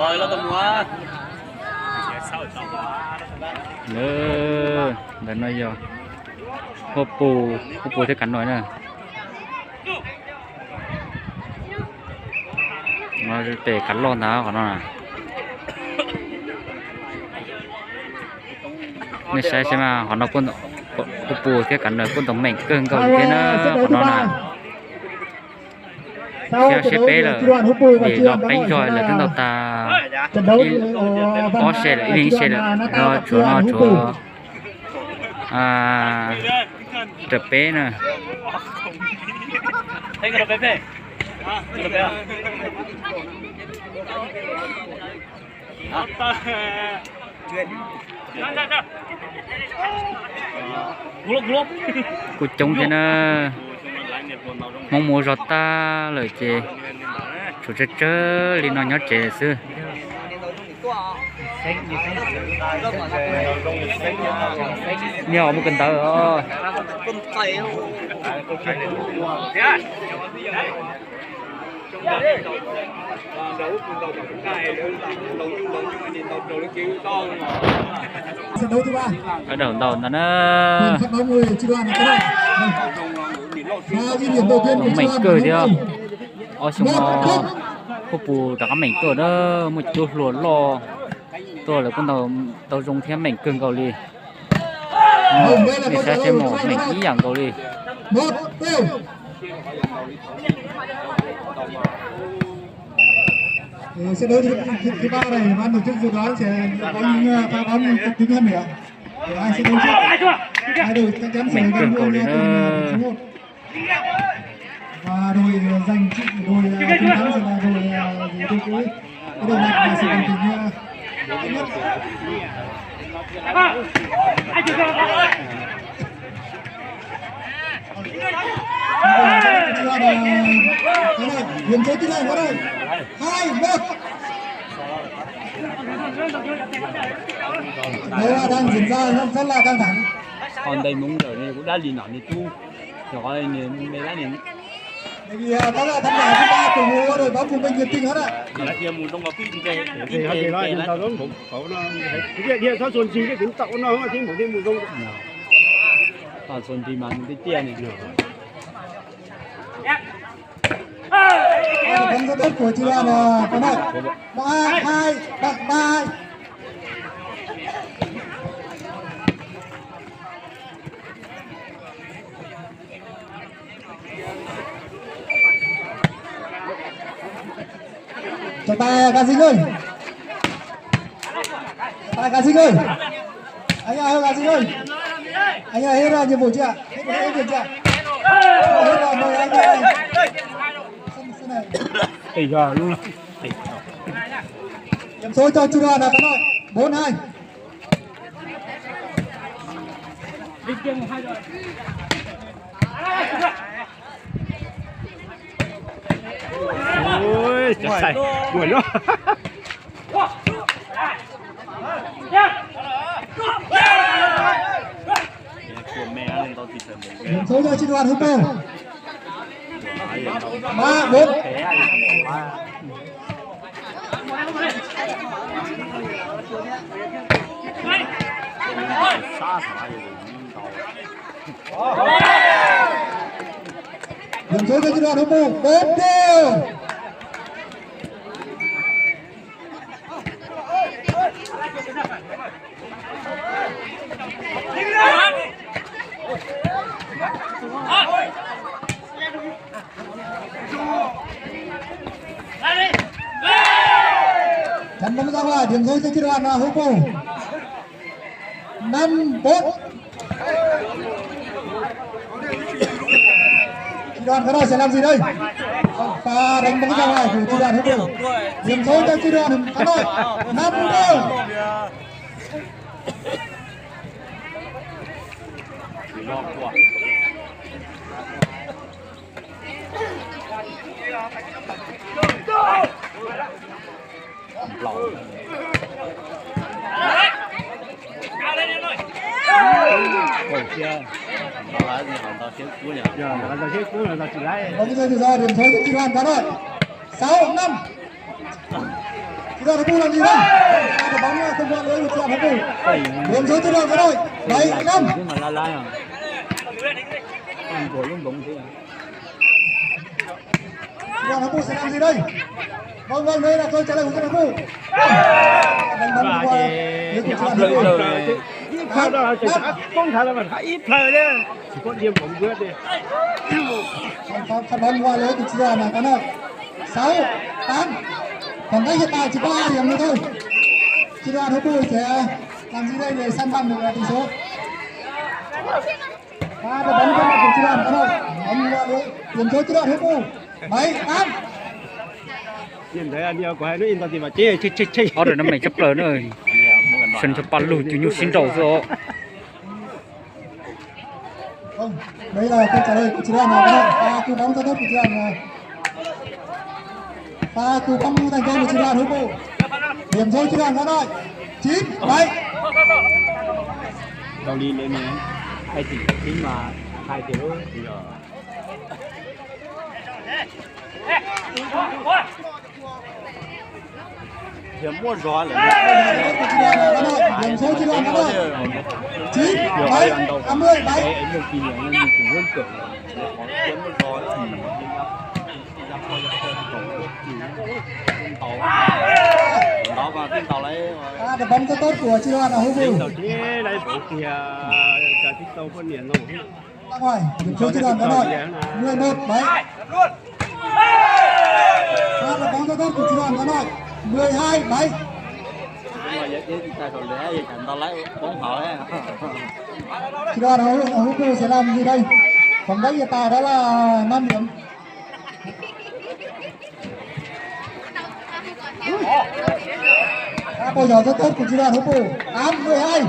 rồi nó tao mua nữa đến bây giờ hộp bù thế cắn nói nè nó để cắn lon tháo của nó nè nên sai xem mà họ nó quân hộp bù thế cắn nói quân tổng mệnh cơn cầu thế nó của nó nè theo CP là để lọt đánh rồi là cái đầu ta có xe là in xe là nó chúa trật bé nè thấy cái đồ bé cái đồ bé gulop cú trống thế nó mong mua giọt ta lời chè chủ chớ đi nó nhớ chè xưa nhiều một cần tờ rồi trận đấu thứ ba ở đầu nó phát bóng người chi đoàn này ghi điểm đầu tiên của chi đoàn cười đi không ở xong hộp bù cả mảnh cửa đó một chút luôn lo tôi là con tàu dùng thêm mảnh cưng cầu đi để sẽ xem một mảnh ý dạng cầu đi một tiêu trận đấu thứ ba này ban tổ chức dự đoán sẽ có những pha bóng tính hơn nữa để ai sẽ đấu trước hai đội chắc chắn sẽ gần gũi nhau và đội giành đội chiến thắng sẽ là đội cuối cái đội này là sự đồng tình nhất điểm số thứ này có đây 2-1 đây là đang diễn ra rất là căng thẳng còn đây muốn rồi này cũng đã liền nọ này tu rồi nhìn mấy lá nhìn bởi vì các bạn tham gia thứ ba của mùa đội bóng của mình nhiệt tình hết ạ là kia mùa đông có phim kề thì nói chúng ta đón cũng cậu nó cái kia nó xuân chi cái cũng tậu nó không chính một cái mùa đông xuân thì mà cái tiền này bóng ra đất của chị là có này 3-2 3-2 cho tay Gazing ơi Gazing ơi anh ơi Gazing ơi anh ơi hết ra nhiệm vụ chưa hết việc chưa hết rồi mời anh ơi tỷ giờ luôn điểm số cho Chu Đoàn là có nói 4-2 ôi trời buồn đó điểm số cho Chu Đoàn Hưng Bồ 3-4 điểm số cho Chu Đoàn Hưng Bồ 4 đều chắn bóng ra ngoài điểm số cho Chu Đoàn là Hưng Bồ 5-4 Chu Đoàn cái đó sẽ làm gì đây và đánh bóng ra ngoài của Chu Đoàn Hưng Bồ điểm số cho Chu Đoàn Hà Nội 5-4 Còn kia nó là gì hoàn toàn chết cuối nhỉ giờ là giờ chết cuối là giờ chỉ lấy bóng rơi tự do điểm số cho Chu Đoàn Hà Nội 6-5 Chị Đoàn Hữu làm gì đây? Pha bóng không qua lưới của chị Đoàn Hữu. Điểm số chị Đoàn có rồi. 7-5. chứ mà la à ăn của luôn bụng thế Chị Đoàn Hữu sẽ làm gì đây? Vâng, đây là câu trả lời của chị Đoàn Hữu. Đánh bóng qua lưới của chị Đoàn Hữu. Sao đó không phải là mình phải ít thời đấy, chỉ có điểm bóng quyết đi. Phát bóng qua lưới của chị Đoàn là có rồi. 6, 8. Còn cách hiện tại chỉ có 2 điểm nữa thôi. Chị Đoàn Hữu sẽ làm gì đây để săn bằng được tỷ số? Pha bóng trên mặt của chị Đoàn có rồi. Bóng qua lưới. Điểm số chị Đoàn Hữu. 7-8. Nhìn thấy anh yêu của hai đứa in tao thì mà chê. ở đây nó mày chấp lời nữa sân cho pan lùi chú nhục xin đầu rồi Không, đây là câu trả lời của chị Đoàn là có rồi. Pha cú bóng rất tốt của chị Đoàn là pha cú bóng thành công của chị Đoàn Hữu. Điểm số chị Đoàn có rồi. 9-7. đầu đi lên nè hay chỉ tính mà 2 triệu thì giờ mua gió là Điểm số chị Đoàn có rồi. 9-7. 50-7. em được kỷ niệm nên cũng hơn cực có kiếm một gió thì đó và phim tàu lấy Pha đá bóng rất tốt của chị Đoàn Hữu. Đầu tiên đây bộ kia cả thích tàu phân niệm rồi. Ra ngoài, điểm số chị Đoàn có rồi. 11-7. Pha đá bóng rất tốt của chị Đoàn có rồi. 12-7. mà vậy chứ tài cầu lẻ gì cảnh tao lấy bóng hỏi Chị Đoàn Hữu sẽ làm gì đây? Còn đấy hiện tại đó là 5 điểm. Bây giờ rất tốt của chị Đoàn Hữu. 8-12.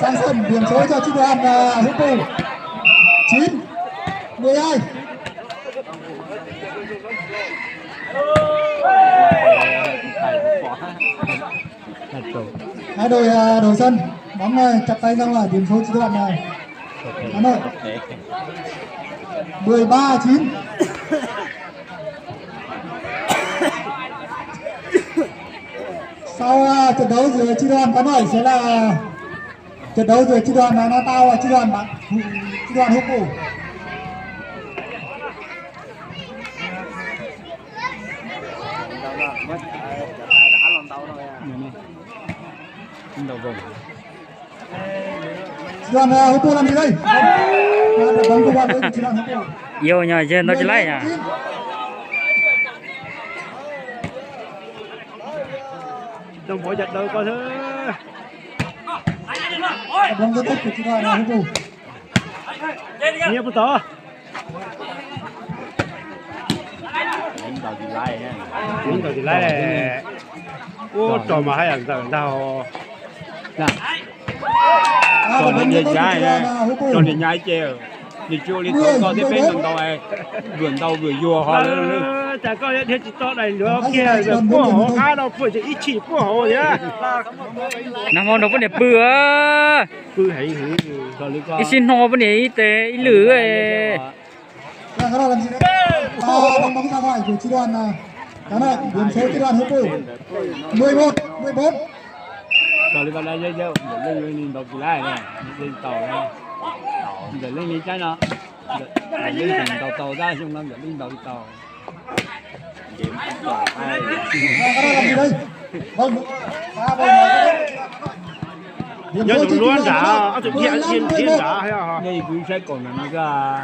Sang sân điểm số cho chị Đoàn Hữu. 9-12. Hai đội đầu sân bóng chặt tay ra ngoài, điểm số chị Đoàn này Hà Nội 13-9. Sau trận đấu giữa chi đoàn Hà Nội sẽ là trận đấu giữa chi đoàn là Tao và chi đoàn Hữu. đầu vùng Chi đoàn Hữu làm gì đây? Bóng qua lưới của chi đoàn Hữu. yêu nhà trên nó chỉ lấy à Trong mỗi trận đấu có thứ Bóng rất tốt của chi đoàn Hữu. nhiều một tờ. đánh đầu thì lai nha Những tờ thì lấy này. Ô trò mà hai thằng tao tao còn nó như trái còn thì nhái treo thì chưa đi thôi có cái bên vườn tàu vừa vua họ nữa chả có thế chỉ to này nữa kia rồi của họ ai đâu phải chỉ ít chỉ của họ nhá. năm hôm nó vẫn đẹp bừa Cứ hãy cái xin ho vẫn để tế lử ấy Cái đó làm gì đấy? Bóng ra ngoài của chi đoàn Hà Nội, điểm số chi đoàn Hữu. 11-14. rồi đi vào đây chơi để lên đầu thì lai này lên tàu này để lên đi trái nó để lên tàu ra xong rồi để lên đầu tàu Cái đó làm gì đây? Vâng, nhớ tụi luôn đã, tụi kia thiên đã hay à? đây cũng sẽ còn là nó ra